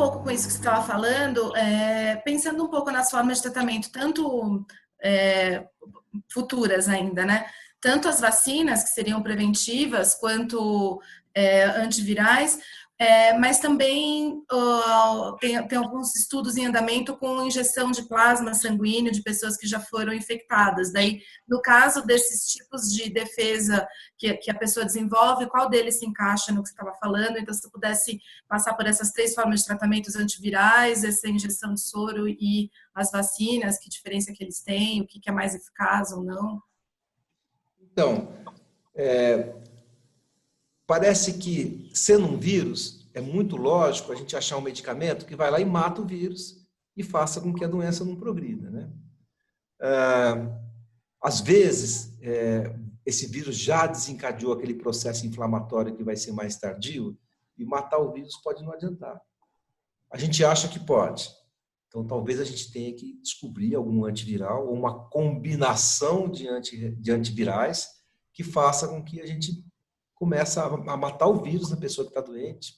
pouco com isso que você estava falando, pensando um pouco nas formas de tratamento, tanto futuras ainda, né? Tanto as vacinas, que seriam preventivas, quanto antivirais, mas também tem alguns estudos em andamento com injeção de plasma sanguíneo de pessoas que já foram infectadas. Daí, no caso desses tipos de defesa que a pessoa desenvolve, qual deles se encaixa no que você estava falando? Então, se você pudesse passar por essas 3 formas de tratamentos antivirais, essa injeção de soro e as vacinas, que diferença que eles têm, o que é mais eficaz ou não? Então, parece que, sendo um vírus, é muito lógico a gente achar um medicamento que vai lá e mata o vírus e faça com que a doença não progrida, né? Às vezes, esse vírus já desencadeou aquele processo inflamatório que vai ser mais tardio e matar o vírus pode não adiantar. A gente acha que pode. Então, talvez a gente tenha que descobrir algum antiviral ou uma combinação de antivirais que faça com que a gente comece a matar o vírus na pessoa que está doente.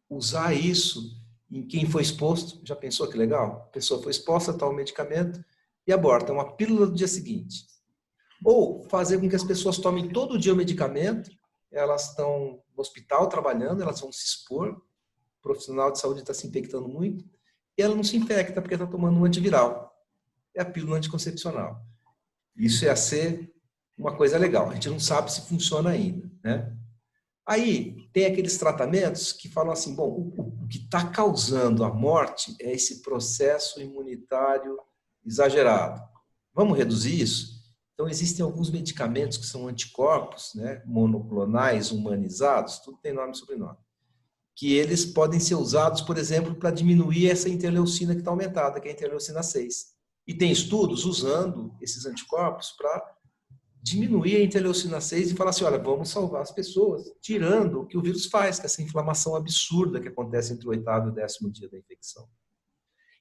Usar isso em quem foi exposto. Já pensou que legal? A pessoa foi exposta a tal medicamento e aborta uma pílula do dia seguinte. Ou fazer com que as pessoas tomem todo dia o medicamento, elas estão no hospital trabalhando, elas vão se expor, o profissional de saúde está se infectando muito, e ela não se infecta porque está tomando um antiviral. É a pílula anticoncepcional. Isso ia ser uma coisa legal. A gente não sabe se funciona ainda, né? Aí tem aqueles tratamentos que falam assim, bom, o que está causando a morte é esse processo imunitário exagerado. Vamos reduzir isso? Então, existem alguns medicamentos que são anticorpos, né, monoclonais humanizados, tudo tem nome e sobrenome, que eles podem ser usados, por exemplo, para diminuir essa interleucina que está aumentada, que é a interleucina 6. E tem estudos usando esses anticorpos para diminuir a interleucina 6 e falar assim, olha, vamos salvar as pessoas, tirando o que o vírus faz, que é essa inflamação absurda que acontece entre o 8º e o 10º dia da infecção.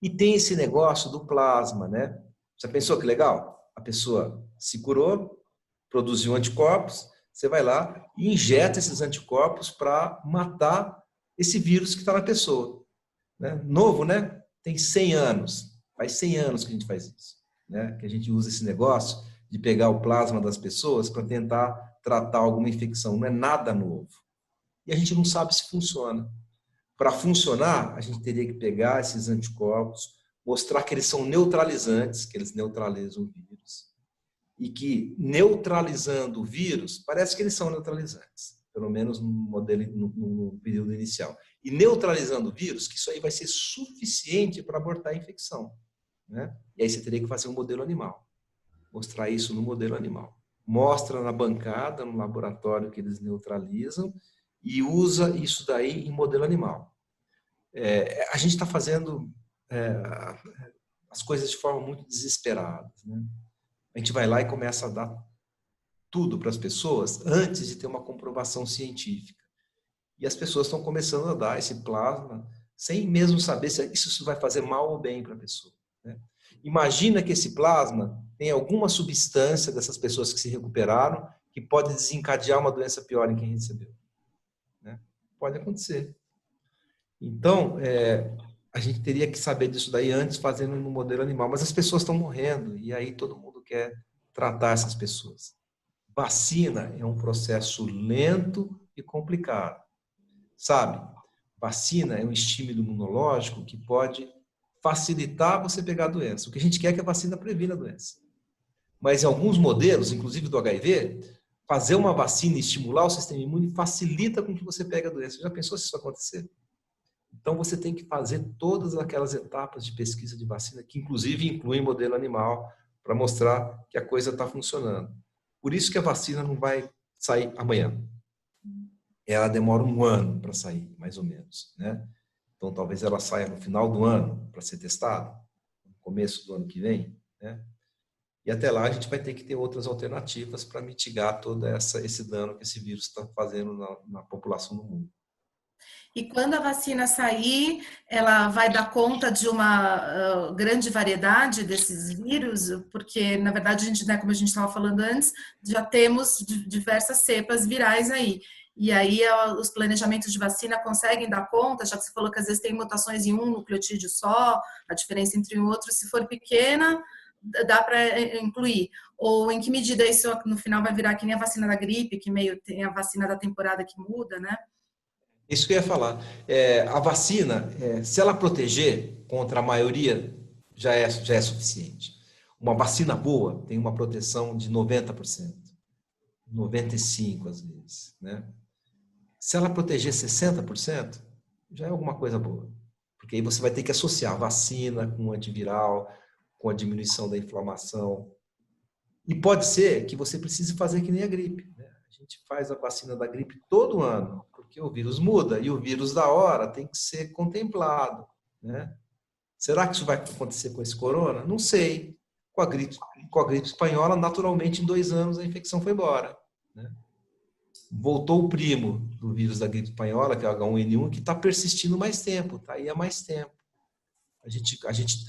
E tem esse negócio do plasma, né? Já pensou que legal? A pessoa se curou, produziu anticorpos, você vai lá e injeta esses anticorpos para matar esse vírus que está na pessoa. Né? Novo, né? Tem 100 anos. Faz 100 anos que a gente faz isso. Né? Que a gente usa esse negócio de pegar o plasma das pessoas para tentar tratar alguma infecção. Não é nada novo. E a gente não sabe se funciona. Para funcionar, a gente teria que pegar esses anticorpos, mostrar que eles são neutralizantes, que eles neutralizam o vírus. E que, neutralizando o vírus, parece que eles são neutralizantes, pelo menos no modelo, no período inicial. E neutralizando o vírus, que isso aí vai ser suficiente para abortar a infecção. Né? E aí você teria que fazer um modelo animal. Mostrar isso no modelo animal. Mostra na bancada, no laboratório que eles neutralizam e usa isso daí em modelo animal. A gente está fazendo as coisas de forma muito desesperada. Né? A gente vai lá e começa a dar tudo para as pessoas antes de ter uma comprovação científica. E as pessoas estão começando a dar esse plasma sem mesmo saber se isso vai fazer mal ou bem para a pessoa. Né? Imagina que esse plasma tem alguma substância dessas pessoas que se recuperaram que pode desencadear uma doença pior em quem recebeu. Né? Pode acontecer. Então, a gente teria que saber disso daí antes, fazendo no modelo animal. Mas as pessoas estão morrendo e aí todo mundo quer tratar essas pessoas. Vacina é um processo lento e complicado. Sabe? Vacina é um estímulo imunológico que pode facilitar você pegar a doença. O que a gente quer é que a vacina previna a doença. Mas em alguns modelos, inclusive do HIV, fazer uma vacina e estimular o sistema imune facilita com que você pegue a doença. Já pensou se isso acontecer? Então você tem que fazer todas aquelas etapas de pesquisa de vacina, que inclusive incluem modelo animal, para mostrar que a coisa está funcionando. Por isso que a vacina não vai sair amanhã. Ela demora 1 ano para sair, mais ou menos. Né? Então talvez ela saia no final do ano para ser testada, no começo do ano que vem. Né? E até lá a gente vai ter que ter outras alternativas para mitigar todo esse dano que esse vírus está fazendo na população do mundo. E quando a vacina sair, ela vai dar conta de uma grande variedade desses vírus? Porque, na verdade, a gente, né, como a gente estava falando antes, já temos diversas cepas virais aí. E aí os planejamentos de vacina conseguem dar conta, já que você falou que às vezes tem mutações em um nucleotídeo só, a diferença entre um e outro, se for pequena, dá para incluir. Ou em que medida isso no final vai virar que nem a vacina da gripe, que meio tem a vacina da temporada que muda, né? Isso que eu ia falar. A vacina, se ela proteger contra a maioria, já é suficiente. Uma vacina boa tem uma proteção de 90%, 95% às vezes, né? Se ela proteger 60%, já é alguma coisa boa. Porque aí você vai ter que associar a vacina com o antiviral, com a diminuição da inflamação. E pode ser que você precise fazer que nem a gripe, né? A gente faz a vacina da gripe todo ano, porque o vírus muda e o vírus da hora tem que ser contemplado, né? Será que isso vai acontecer com esse corona? Não sei. Com a gripe espanhola, naturalmente, em 2 anos a infecção foi embora, né? Voltou o primo do vírus da gripe espanhola, que é o H1N1, que está persistindo mais tempo, está aí há mais tempo.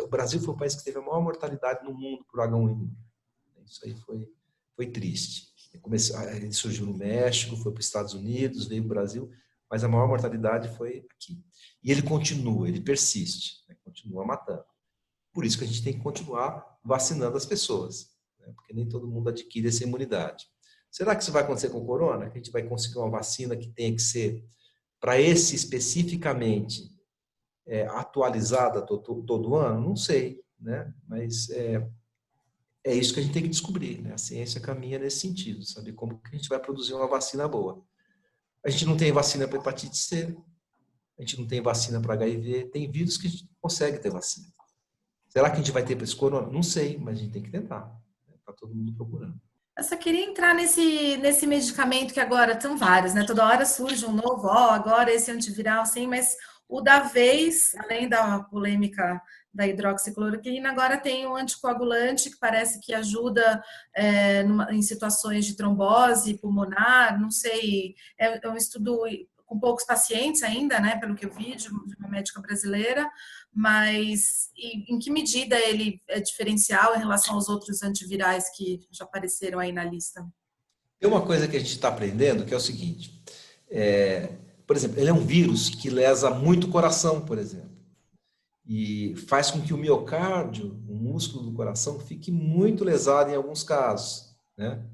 O Brasil foi o país que teve a maior mortalidade no mundo por H1N1. Isso aí foi triste. Ele surgiu no México, foi para os Estados Unidos, veio para o Brasil, mas a maior mortalidade foi aqui. E ele continua, ele persiste, né? Continua matando. Por isso que a gente tem que continuar vacinando as pessoas, né? Porque nem todo mundo adquire essa imunidade. Será que isso vai acontecer com o corona? Que a gente vai conseguir uma vacina que tenha que ser, para esse especificamente, atualizada todo ano? Não sei, né? Mas é isso que a gente tem que descobrir, né? A ciência caminha nesse sentido, saber como que a gente vai produzir uma vacina boa. A gente não tem vacina para hepatite C, a gente não tem vacina para HIV, tem vírus que a gente consegue ter vacina. Será que a gente vai ter para esse corona? Não sei, mas a gente tem que tentar. Está todo mundo procurando. Eu só queria entrar nesse medicamento que agora são vários, né? Toda hora surge um novo, agora esse antiviral, sim, mas o da vez, além da polêmica da hidroxicloroquina, agora tem um anticoagulante que parece que ajuda em situações de trombose pulmonar, não sei, é um estudo com poucos pacientes ainda, né, pelo que eu vi de uma médica brasileira, mas em que medida ele é diferencial em relação aos outros antivirais que já apareceram aí na lista? Tem uma coisa que a gente está aprendendo que é o seguinte, por exemplo, ele é um vírus que lesa muito o coração, por exemplo, e faz com que o miocárdio, o músculo do coração, fique muito lesado em alguns casos, né?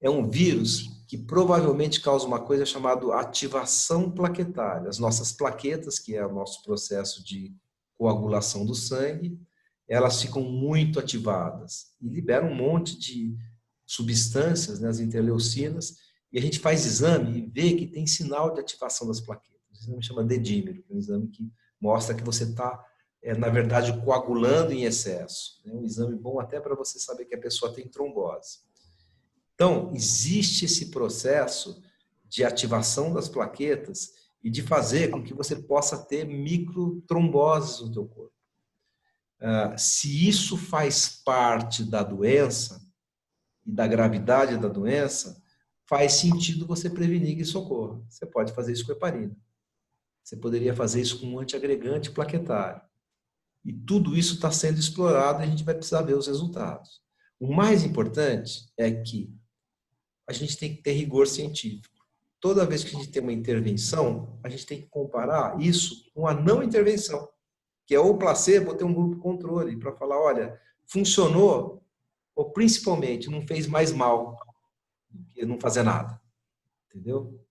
É um vírus que provavelmente causa uma coisa chamada ativação plaquetária. As nossas plaquetas, que é o nosso processo de coagulação do sangue, elas ficam muito ativadas e liberam um monte de substâncias, né, as interleucinas, e a gente faz exame e vê que tem sinal de ativação das plaquetas. O exame chama dedímero, que é um exame que mostra que você está, na verdade, coagulando em excesso. É um exame bom até para você saber que a pessoa tem trombose. Então, existe esse processo de ativação das plaquetas e de fazer com que você possa ter microtromboses no teu corpo. Se isso faz parte da doença e da gravidade da doença, faz sentido você prevenir que isso ocorra. Você pode fazer isso com heparina. Você poderia fazer isso com um antiagregante plaquetário. E tudo isso está sendo explorado e a gente vai precisar ver os resultados. O mais importante é que a gente tem que ter rigor científico. Toda vez que a gente tem uma intervenção, a gente tem que comparar isso com a não intervenção, que é o placebo ou ter um grupo controle, para falar, olha, funcionou, ou principalmente não fez mais mal do que não fazer nada. Entendeu?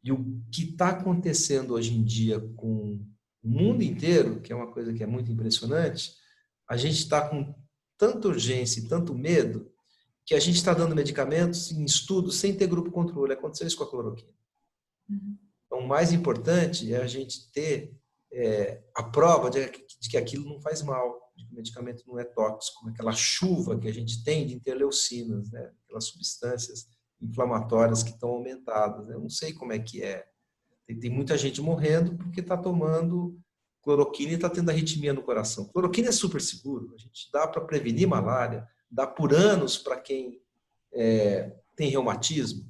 E o que está acontecendo hoje em dia com o mundo inteiro, que é uma coisa que é muito impressionante, a gente está com tanta urgência e tanto medo que a gente está dando medicamentos em estudos sem ter grupo controle. Aconteceu isso com a cloroquina. Então, o mais importante é a gente ter a prova de que aquilo não faz mal, de que o medicamento não é tóxico, aquela chuva que a gente tem de interleucinas, né? Aquelas substâncias inflamatórias que estão aumentadas. Né? Eu não sei como é que é. Tem muita gente morrendo porque está tomando cloroquina e está tendo arritmia no coração. Cloroquina é super seguro. A gente dá para prevenir malária, dá por anos para quem tem reumatismo.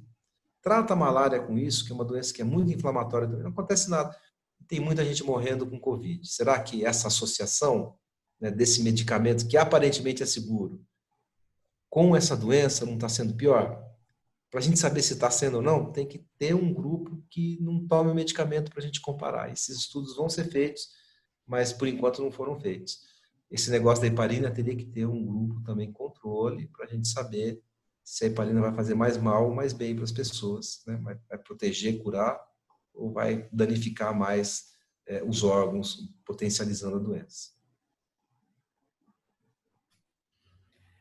Trata a malária com isso, que é uma doença que é muito inflamatória também. Não acontece nada. Tem muita gente morrendo com Covid. Será que essa associação, né, desse medicamento, que aparentemente é seguro, com essa doença não está sendo pior? Para a gente saber se está sendo ou não, tem que ter um grupo que não tome o medicamento para a gente comparar. Esses estudos vão ser feitos, mas por enquanto não foram feitos. Esse negócio da heparina teria que ter um grupo também controle para a gente saber se a heparina vai fazer mais mal ou mais bem para as pessoas, né? Vai proteger, curar ou vai danificar mais os órgãos, potencializando a doença.